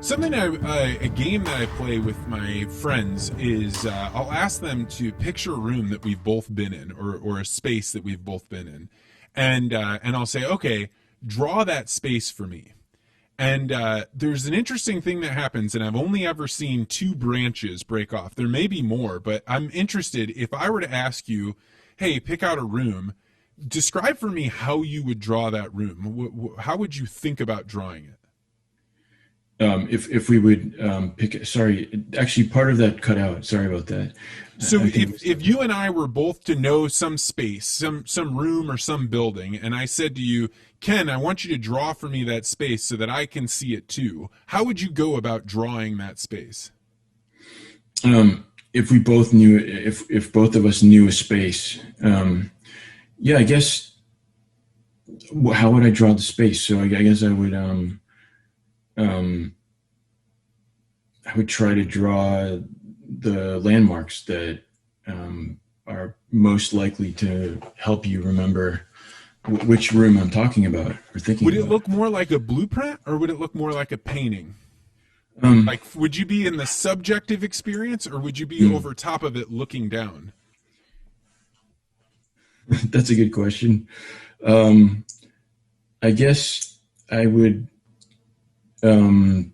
Something a game that I play with my friends is I'll ask them to picture a room that we've both been in, or a space that we've both been in, and I'll say, okay, draw that space for me. And there's an interesting thing that happens, and I've only ever seen two branches break off. There may be more, but I'm interested. If I were to ask you, hey, pick out a room, describe for me how you would draw that room. How would you think about drawing it? If we would pick, sorry, actually part of that cut out. Sorry about that. So I think if you and I were both to know some space, some room or some building, and I said to you, Ken, I want you to draw for me that space so that I can see it too, how would you go about drawing that space? if we both knew, if both of us knew a space, yeah, I guess, how would I draw the space? So I guess um, I would try to draw the landmarks that are most likely to help you remember which room I'm talking about or thinking Would it about. look more like a blueprint or would it look more like a painting? Um, Like, would you be in the subjective experience or would you be hmm, over top of it looking down? that's a good question. Um, I guess I would, um,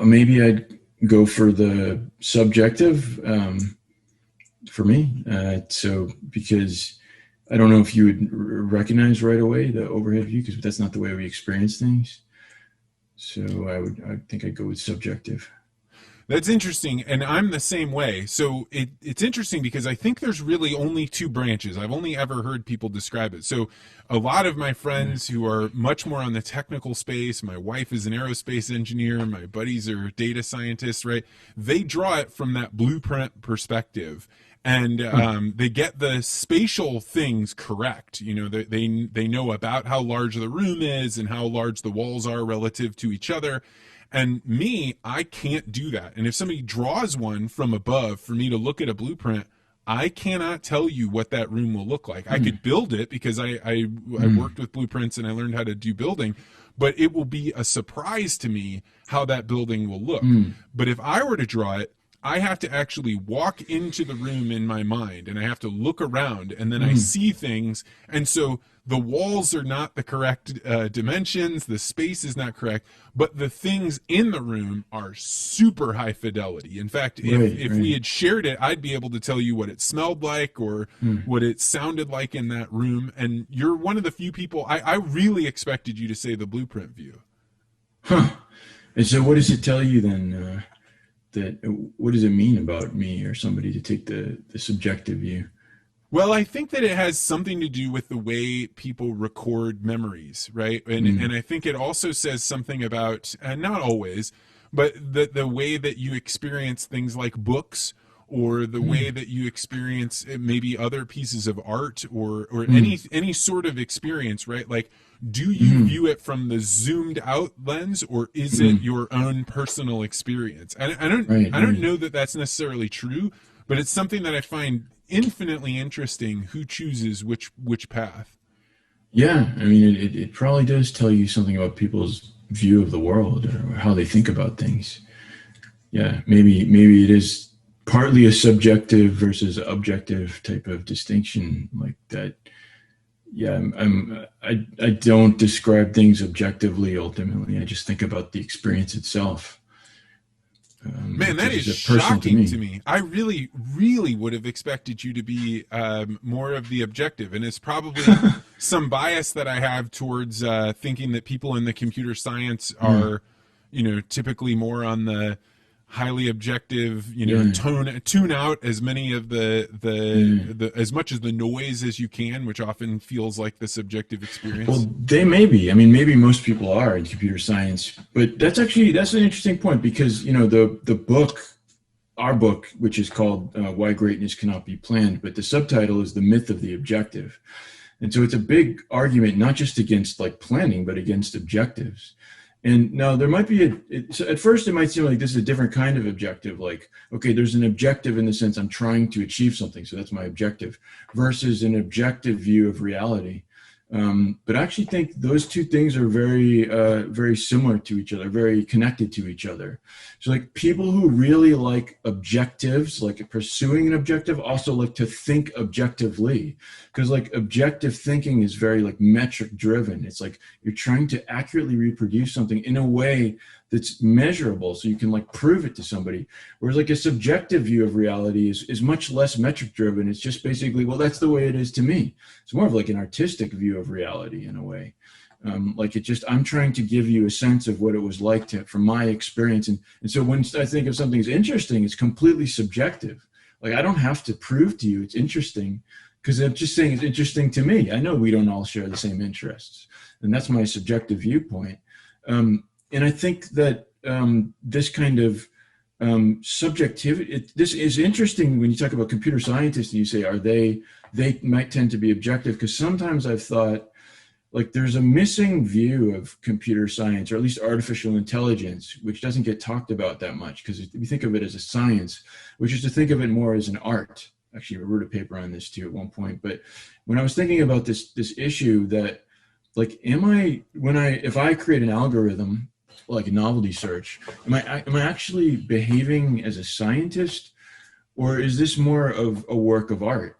maybe I'd go for the subjective for me. So because I don't know if you would recognize right away the overhead view because that's not the way we experience things. So I think I'd go with subjective. That's interesting, and I'm the same way. So it's interesting because I think there's really only two branches. I've only ever heard people describe it. So a lot of my Yeah. friends who are much more on the technical space, my wife is an aerospace engineer, my buddies are data scientists, right? They draw it from that blueprint perspective. And Huh. they get the spatial things correct. You know, they know about how large the room is and how large the walls are relative to each other, and me, I can't do that. And if somebody draws one from above for me to look at a blueprint, I cannot tell you what that room will look like. I Hmm. could build it because I Hmm. worked with blueprints and I learned how to do building, but it will be a surprise to me how that building will look. Hmm. But if I were to draw it, I have to actually walk into the room in my mind and I have to look around and then I Hmm. see things. And so the walls are not the correct dimensions, the space is not correct, but the things in the room are super high fidelity. In fact, Right. if we Right. had shared it, I'd be able to tell you what it smelled like or Hmm. what it sounded like in that room. And you're one of the few people I really expected you to say the blueprint view. Huh. And so, what does it tell you then? That what does it mean about me or somebody to take the subjective view? Well, I think that it has something to do with the way people record memories, right? And Hmm. I think it also says something about, and not always, but the way that you experience things like books or the way Hmm. that you experience maybe other pieces of art or Hmm. any sort of experience, right? Like, do you Hmm. view it from the zoomed out lens or is it Hmm. your own personal experience? And Right. I don't Right. know that that's necessarily true, but it's something that I find infinitely interesting who chooses which path. Yeah. I mean, it probably does tell you something about people's view of the world or how they think about things. Yeah. Maybe it is partly a subjective versus objective type of distinction like that. Yeah. I don't describe things objectively. Ultimately, I just think about the experience itself, Man, which that is is personal to shocking to me. me. I really would have expected you to be more of the objective, and it's probably some bias that I have towards thinking that people in the computer science Hmm. are, typically more on the highly objective, Yeah. tune out as many of Yeah. the as much as the noise as you can, which often feels like the subjective experience. Well, they may be. I mean, maybe most people are in computer science, but that's an interesting point because the book, our book, which is called "Why Greatness Cannot Be Planned," but the subtitle is "The Myth of the Objective," and so it's a big argument not just against like planning, but against objectives. And now there might be so at first it might seem like this is a different kind of objective. Like, okay, there's an objective in the sense I'm trying to achieve something, so that's my objective, versus an objective view of reality. But I actually think those two things are very similar to each other, very connected to each other. So like people who really like objectives, like pursuing an objective, also like to think objectively, because like objective thinking is very like metric driven. It's like you're trying to accurately reproduce something in a way that's measurable, so you can like prove it to somebody. Whereas like a subjective view of reality is much less metric driven. It's just basically, well, that's the way it is to me. It's more of like an artistic view of reality in a way. Like it just, I'm trying to give you a sense of what it was like from my experience. And so when I think of something's interesting, it's completely subjective. Like I don't have to prove to you it's interesting, because I'm just saying it's interesting to me. I know we don't all share the same interests, and that's my subjective viewpoint. And I think that this kind of subjectivity, this is interesting when you talk about computer scientists and you say, they might tend to be objective, because sometimes I've thought like there's a missing view of computer science, or at least artificial intelligence, which doesn't get talked about that much, because we think of it as a science, which is to think of it more as an art. Actually, I wrote a paper on this too at one point. But when I was thinking about this issue that like, if I create an algorithm, like a novelty search, am I actually behaving as a scientist, or is this more of a work of art?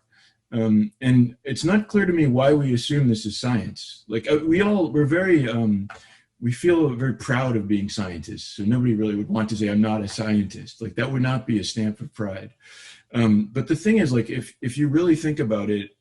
And it's not clear to me why we assume this is science. Like we feel very proud of being scientists. So nobody really would want to say, I'm not a scientist. Like that would not be a stamp of pride. But the thing is, like, if you really think about it,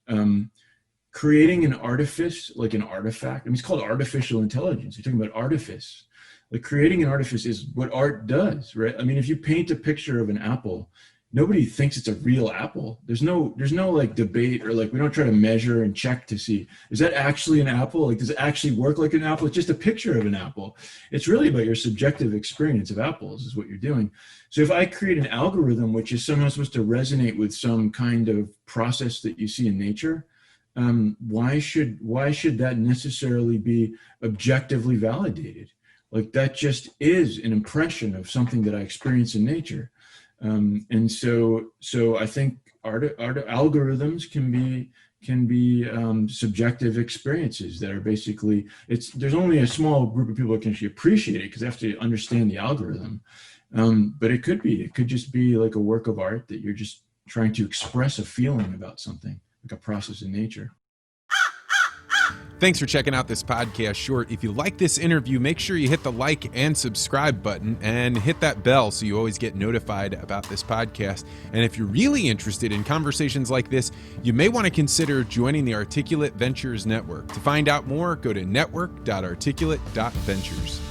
creating an artifice, like an artifact, I mean, it's called artificial intelligence. You're talking about artifice. Like creating an artifice is what art does, right? I mean, if you paint a picture of an apple, nobody thinks it's a real apple. There's no like debate, or like we don't try to measure and check to see, is that actually an apple? Like, does it actually work like an apple? It's just a picture of an apple. It's really about your subjective experience of apples is what you're doing. So if I create an algorithm, which is somehow supposed to resonate with some kind of process that you see in nature, why should that necessarily be objectively validated? Like that just is an impression of something that I experience in nature. And so I think art algorithms can be subjective experiences that are basically, there's only a small group of people that can actually appreciate it because they have to understand the algorithm. But it could just be like a work of art that you're just trying to express a feeling about something, like a process in nature. Thanks for checking out this podcast short. If you like this interview, make sure you hit the like and subscribe button and hit that bell so you always get notified about this podcast. And if you're really interested in conversations like this, you may want to consider joining the Articulate Ventures Network. To find out more, go to network.articulate.ventures.